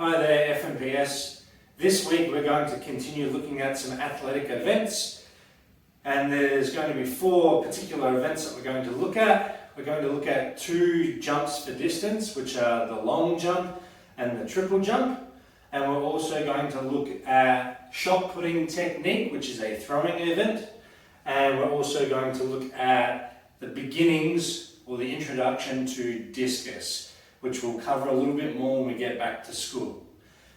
Hi there FMPS. This week we're going to continue looking at some athletic events, and there's going to be 4 particular events that we're going to look at. We're going to look at 2 jumps for distance, which are the long jump and the triple jump, and we're also going to look at shot putting technique, which is a throwing event, and we're also going to look at the beginnings or the introduction to discus, which we'll cover a little bit more when we get back to school.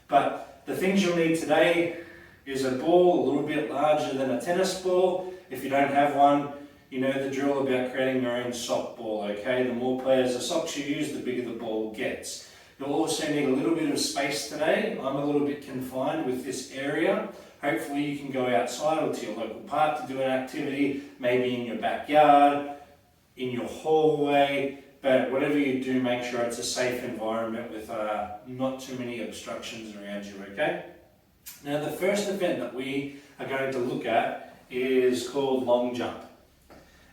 But the things you'll need today is a ball a little bit larger than a tennis ball. If you don't have one, you know the drill about creating your own sock ball, okay? The more pairs of socks you use, the bigger the ball gets. You'll also need a little bit of space today. I'm a little bit confined with this area. Hopefully you can go outside or to your local park to do an activity, maybe in your backyard, in your hallway, but whatever you do, make sure it's a safe environment with not too many obstructions around you, okay? Now the first event that we are going to look at is called long jump.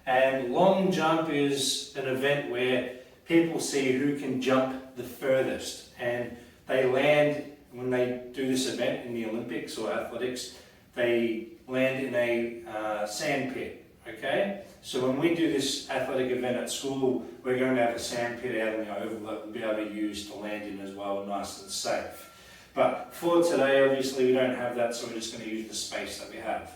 And long jump is an event where people see who can jump the furthest, and they land, when they do this event in the Olympics or athletics, they land in a sand pit, okay? So when we do this athletic event at school, we're going to have a sand pit out in the oval that we'll be able to use to land in as well, nice and safe. But for today, obviously we don't have that, so we're just going to use the space that we have.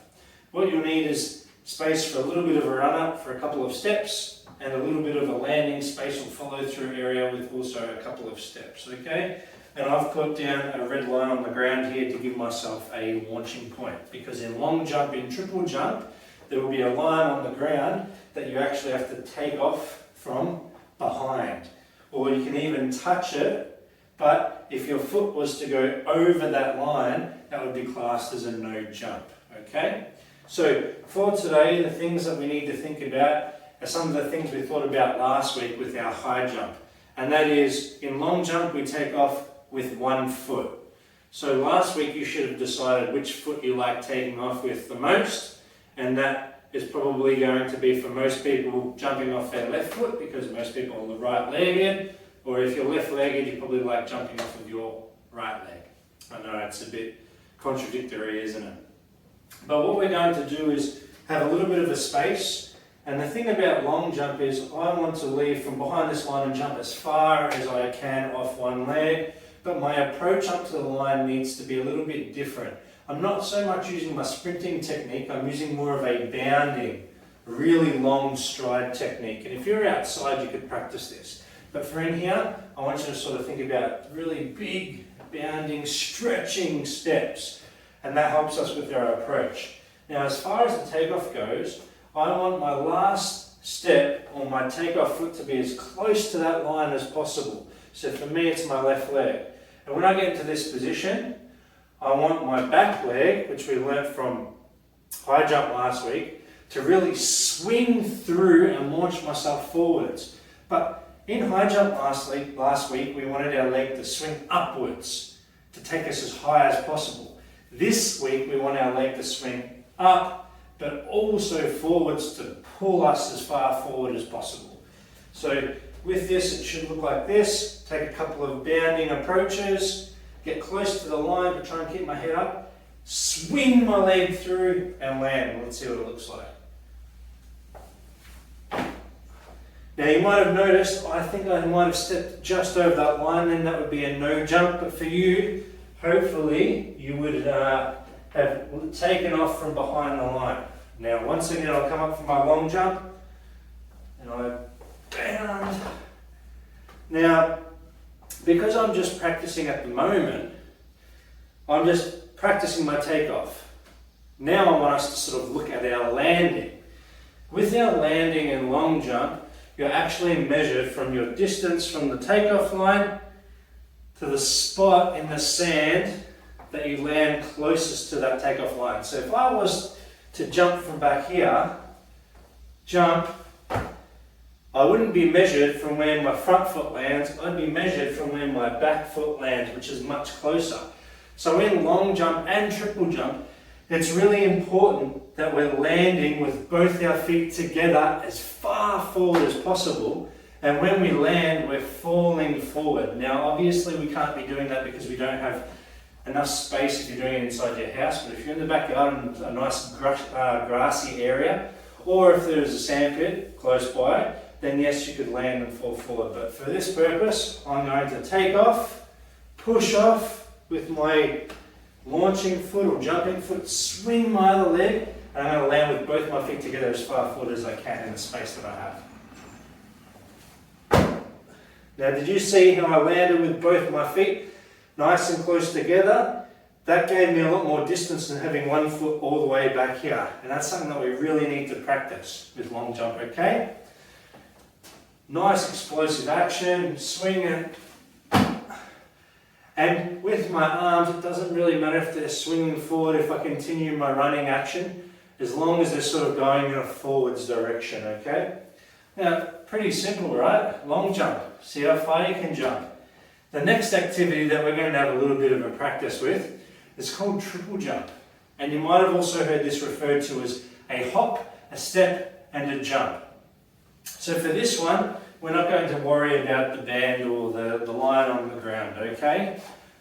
What you'll need is space for a little bit of a run up for a couple of steps, and a little bit of a landing space or follow through area with also a couple of steps, okay? And I've put down a red line on the ground here to give myself a launching point, because in long jump, in triple jump, there will be a line on the ground that you actually have to take off from behind. Or you can even touch it, but if your foot was to go over that line, that would be classed as a no jump, okay? So for today, the things that we need to think about are some of the things we thought about last week with our high jump. And that is, in long jump, we take off with 1 foot. So last week you should have decided which foot you like taking off with the most, and that is probably going to be for most people jumping off their left foot, because most people are the right-legged, or if you're left-legged, you probably like jumping off of your right leg. I know it's a bit contradictory, isn't it? But what we're going to do is have a little bit of a space, and the thing about long jump is I want to leave from behind this line and jump as far as I can off one leg, but my approach up to the line needs to be a little bit different. I'm not so much using my sprinting technique, I'm using more of a bounding, really long stride technique. And if you're outside, you could practice this. But for in here, I want you to sort of think about really big, bounding, stretching steps. And that helps us with our approach. Now, as far as the takeoff goes, I want my last step on my takeoff foot to be as close to that line as possible. So for me, it's my left leg. And when I get into this position, I want my back leg, which we learnt from high jump last week, to really swing through and launch myself forwards. But in high jump last week, we wanted our leg to swing upwards to take us as high as possible. This week, we want our leg to swing up, but also forwards to pull us as far forward as possible. So with this, it should look like this. Take a couple of bounding approaches. Get close to the line, but try and keep my head up. Swing my leg through and land. Let's see what it looks like. Now you might have noticed, I think I might have stepped just over that line, and that would be a no jump. But for you, hopefully you would have taken off from behind the line. Now once again, I'll come up for my long jump, and I bound. Now, because I'm just practicing at the moment, I'm just practicing my takeoff. Now I want us to sort of look at our landing. With our landing in long jump, you're actually measured from your distance from the takeoff line to the spot in the sand that you land closest to that takeoff line. So if I was to jump from back here, I wouldn't be measured from where my front foot lands, I'd be measured from where my back foot lands, which is much closer. So in long jump and triple jump, it's really important that we're landing with both our feet together as far forward as possible, And when we land, we're falling forward. Now, obviously, we can't be doing that because we don't have enough space if you're doing it inside your house. But if you're in the backyard in a nice grassy area, or if there's a sand pit close by, then yes, you could land and fall forward. But for this purpose, I'm going to take off, push off with my launching foot or jumping foot, swing my other leg, and I'm going to land with both my feet together as far forward as I can in the space that I have. Now, did you see how I landed with both my feet nice and close together? That gave me a lot more distance than having one foot all the way back here. And that's something that we really need to practice with long jump, okay? Nice explosive action, swing it. And with my arms, it doesn't really matter if they're swinging forward, if I continue my running action, as long as they're sort of going in a forwards direction, okay? Now, pretty simple, right? Long jump. See how far you can jump. The next activity that we're going to have a little bit of a practice with is called triple jump. And you might have also heard this referred to as a hop, a step, and a jump. So for this one, we're not going to worry about the band or the line on the ground, okay?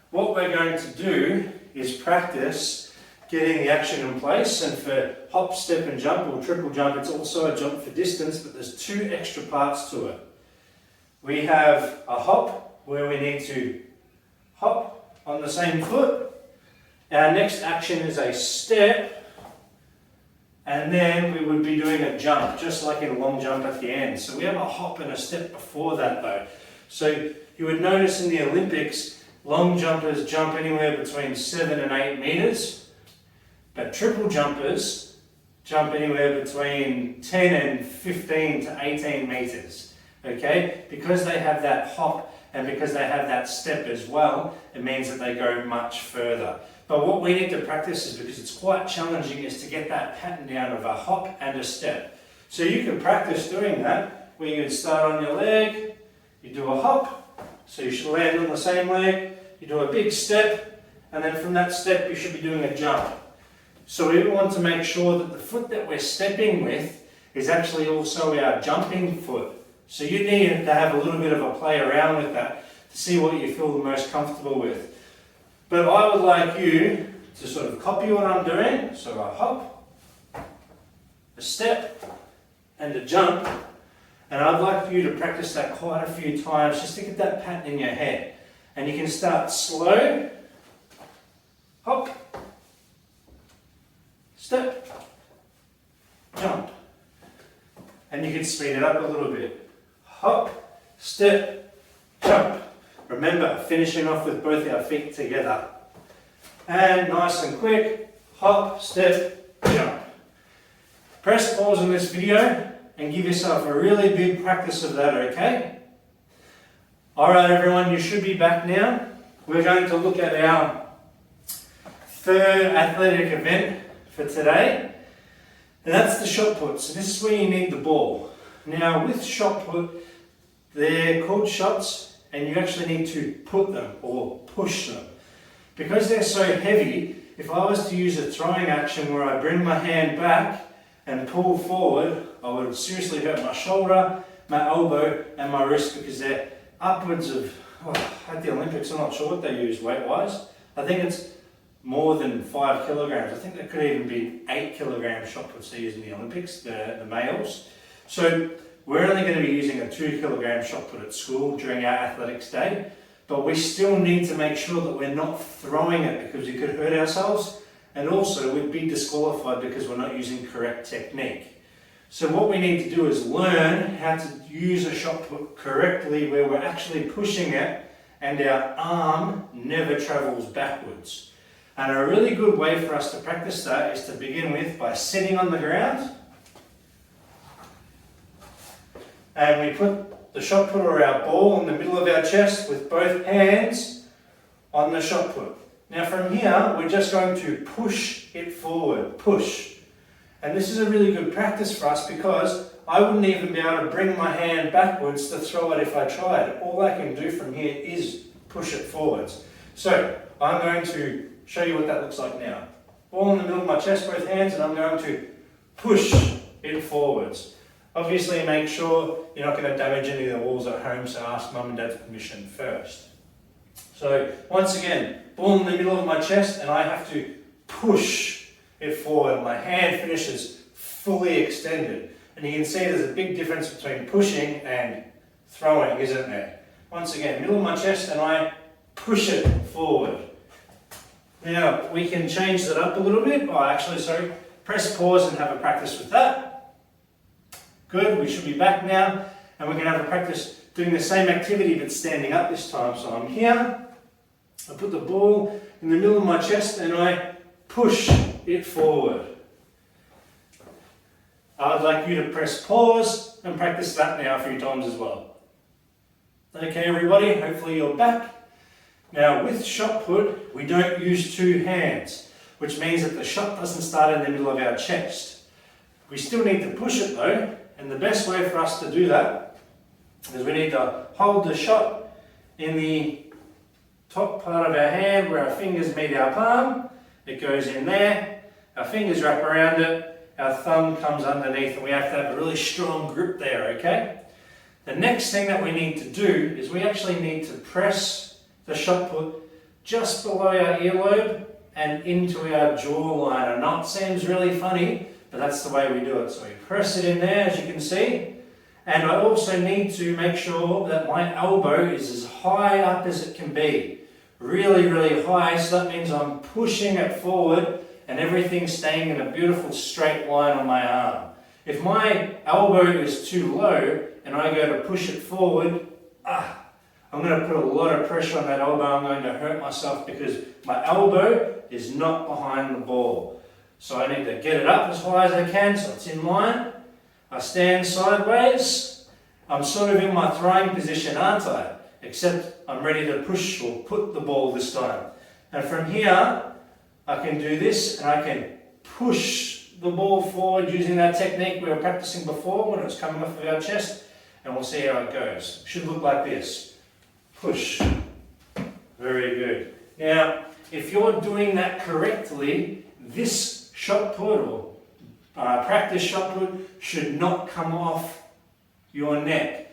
What we're going to do is practice getting the action in place, and for hop, step and jump or triple jump, it's also a jump for distance, but there's two extra parts to it. We have a hop where we need to hop on the same foot. Our next action is a step, and then we would be doing a jump, just like in a long jump at the end. So we have a hop and a step before that though. So you would notice in the Olympics, long jumpers jump anywhere between 7 and 8 meters. But triple jumpers jump anywhere between 10 and 15 to 18 meters, okay? Because they have that hop and because they have that step as well, it means that they go much further. But what we need to practice is, because it's quite challenging, is to get that pattern down of a hop and a step. So you can practice doing that, where you'd start on your leg, you do a hop, so you should land on the same leg, you do a big step, and then from that step you should be doing a jump. So we want to make sure that the foot that we're stepping with is actually also our jumping foot. So you need to have a little bit of a play around with that to see what you feel the most comfortable with. But I would like you to sort of copy what I'm doing. So a hop, a step, and a jump. And I'd like for you to practice that quite a few times just to get that pattern in your head. And you can start slow, hop, step, jump. And you can speed it up a little bit. Hop, step, jump. Remember, finishing off with both our feet together. And nice and quick, hop, step, jump. Press pause on this video and give yourself a really big practice of that, okay? Alright everyone, you should be back now. We're going to look at our third athletic event for today, and that's the shot put. So this is where you need the ball. Now with shot put, they're called shots, and you actually need to put them or push them. Because they're so heavy, if I was to use a throwing action where I bring my hand back and pull forward, I would seriously hurt my shoulder, my elbow and my wrist, because they're upwards of, at the Olympics, I'm not sure what they use weight-wise. I think it's more than 5 kilograms. I think there could even be 8 kilogram shot puts they use in the Olympics, the males. So we're only going to be using a 2 kilogram shot put at school during our athletics day, but we still need to make sure that we're not throwing it because we could hurt ourselves, and also we'd be disqualified because we're not using correct technique. So what we need to do is learn how to use a shot put correctly where we're actually pushing it and our arm never travels backwards. And a really good way for us to practice that is to begin with by sitting on the ground, and we put the shot put or our ball in the middle of our chest with both hands on the shot put. Now from here, we're just going to push it forward, push. And this is a really good practice for us because I wouldn't even be able to bring my hand backwards to throw it if I tried. All I can do from here is push it forwards. So I'm going to show you what that looks like now. Ball in the middle of my chest, both hands, and I'm going to push it forwards. Obviously make sure you're not going to damage any of the walls at home, so ask mum and dad's permission first. So once again, ball in the middle of my chest and I have to push it forward. My hand finishes fully extended. And you can see there's a big difference between pushing and throwing, isn't there? Once again, middle of my chest and I push it forward. Now we can change that up a little bit. Press pause and have a practice with that. Good, we should be back now and we're going to have a practice doing the same activity but standing up this time. So I'm here, I put the ball in the middle of my chest and I push it forward. I'd like you to press pause and practice that now a few times as well. Okay everybody, hopefully you're back. Now with shot put, we don't use two hands, which means that the shot doesn't start in the middle of our chest. We still need to push it though, and the best way for us to do that is we need to hold the shot in the top part of our hand where our fingers meet our palm. It goes in there, our fingers wrap around it, our thumb comes underneath, and we have to have a really strong grip there, okay? The next thing that we need to do is we actually need to press the shot put just below our earlobe and into our jawline. I know it seems really funny, but that's the way we do it. So we press it in there, as you can see. And I also need to make sure that my elbow is as high up as it can be. Really, really high, so that means I'm pushing it forward and everything's staying in a beautiful straight line on my arm. If my elbow is too low and I go to push it forward, I'm going to put a lot of pressure on that elbow. I'm going to hurt myself because my elbow is not behind the ball. So I need to get it up as high as I can so it's in line. I stand sideways. I'm sort of in my throwing position, aren't I? Except I'm ready to push or put the ball this time. And from here, I can do this and I can push the ball forward using that technique we were practicing before when it was coming off of our chest. And we'll see how it goes. Should look like this. Push. Very good. Now, if you're doing that correctly, this shot put or practice shot put should not come off your neck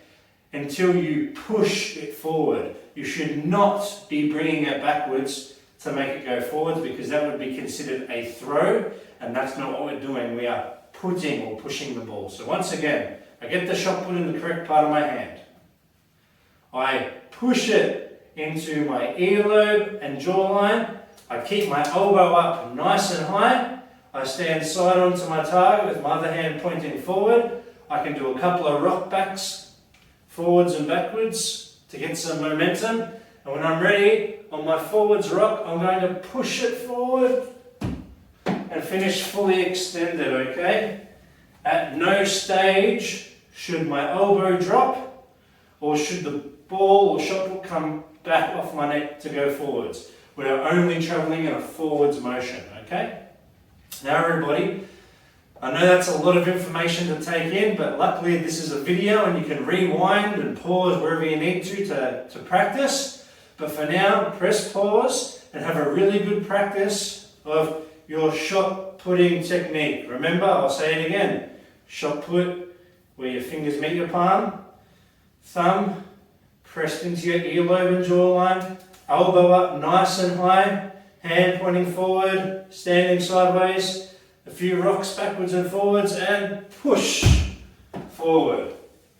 until you push it forward. You should not be bringing it backwards to make it go forwards because that would be considered a throw, and that's not what we're doing. We are putting or pushing the ball. So once again, I get the shot put in the correct part of my hand. I push it into my earlobe and jawline. I keep my elbow up nice and high. I stand side on to my target with my other hand pointing forward. I can do a couple of rock backs, forwards and backwards to get some momentum. And when I'm ready on my forwards rock, I'm going to push it forward and finish fully extended, okay? At no stage should my elbow drop or should the ball or shot put come back off my neck to go forwards. We're only travelling in a forwards motion, okay? Now everybody, I know that's a lot of information to take in, but luckily this is a video and you can rewind and pause wherever you need to practice. But for now, press pause and have a really good practice of your shot putting technique. Remember, I'll say it again, shot put where your fingers meet your palm, thumb pressed into your earlobe and jawline, elbow up nice and high, hand pointing forward, standing sideways, a few rocks backwards and forwards, and push forward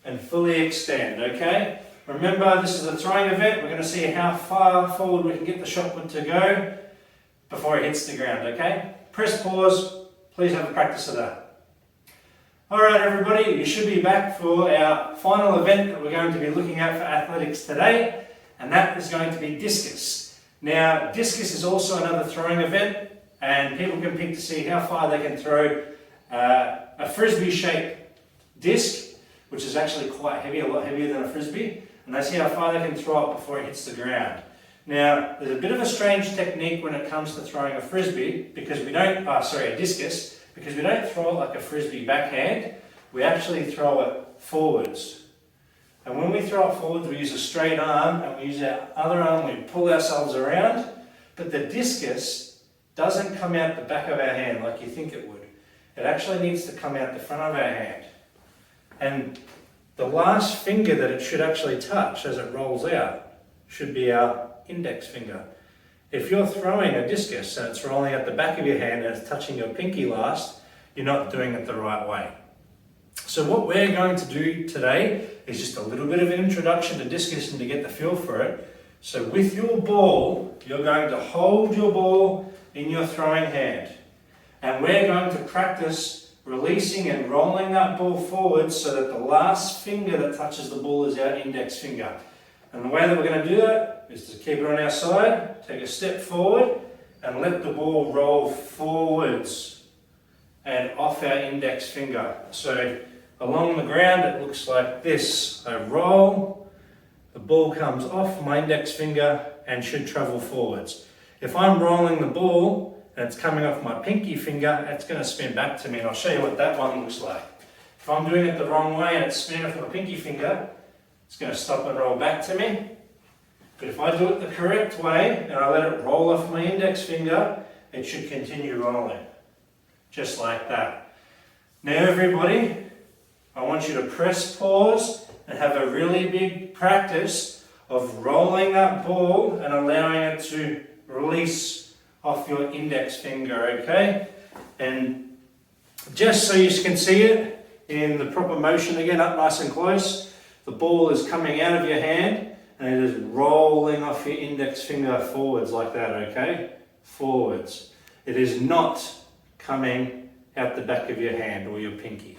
and fully extend, okay? Remember, this is a throwing event. We're going to see how far forward we can get the shot put to go before it hits the ground, okay? Press pause. Please have a practice of that. Alright everybody, you should be back for our final event that we're going to be looking at for athletics today, and that is going to be discus. Now, discus is also another throwing event, and people can pick to see how far they can throw a frisbee-shaped disc, which is actually quite heavy, a lot heavier than a frisbee, and they see how far they can throw it before it hits the ground. Now, there's a bit of a strange technique when it comes to throwing a frisbee, because we don't, a discus, because we don't throw it like a frisbee backhand, we actually throw it forwards. And when we throw it forwards, we use a straight arm, and we use our other arm, we pull ourselves around, but the discus doesn't come out the back of our hand like you think it would. It actually needs to come out the front of our hand. And the last finger that it should actually touch as it rolls out should be our index finger. If you're throwing a discus and it's rolling at the back of your hand and it's touching your pinky last, you're not doing it the right way. So what we're going to do today is just a little bit of an introduction to discus and to get the feel for it. So with your ball, you're going to hold your ball in your throwing hand. And we're going to practice releasing and rolling that ball forward so that the last finger that touches the ball is our index finger. And the way that we're going to do that is to keep it on our side, take a step forward, and let the ball roll forwards and off our index finger. So along the ground it looks like this. I roll, the ball comes off my index finger and should travel forwards. If I'm rolling the ball and it's coming off my pinky finger, it's going to spin back to me, and I'll show you what that one looks like. If I'm doing it the wrong way and it's spinning off my pinky finger, it's going to stop and roll back to me. But if I do it the correct way and I let it roll off my index finger, it should continue rolling. Just like that. Now everybody, I want you to press pause and have a really big practice of rolling that ball and allowing it to release off your index finger, okay? And just so you can see it in the proper motion again, up nice and close, the ball is coming out of your hand and it is rolling off your index finger forwards like that, okay? Forwards. It is not coming out the back of your hand or your pinky.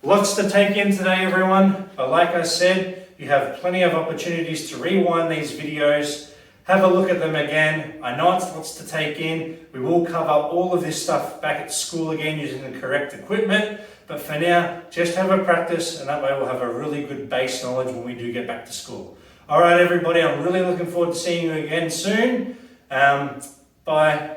Lots to take in today, everyone, but like I said, you have plenty of opportunities to rewind these videos, have a look at them again. I know it's lots to take in. We will cover all of this stuff back at school again using the correct equipment, but for now, just have a practice, and that way we'll have a really good base knowledge when we do get back to school. All right, everybody, I'm really looking forward to seeing you again soon. Bye.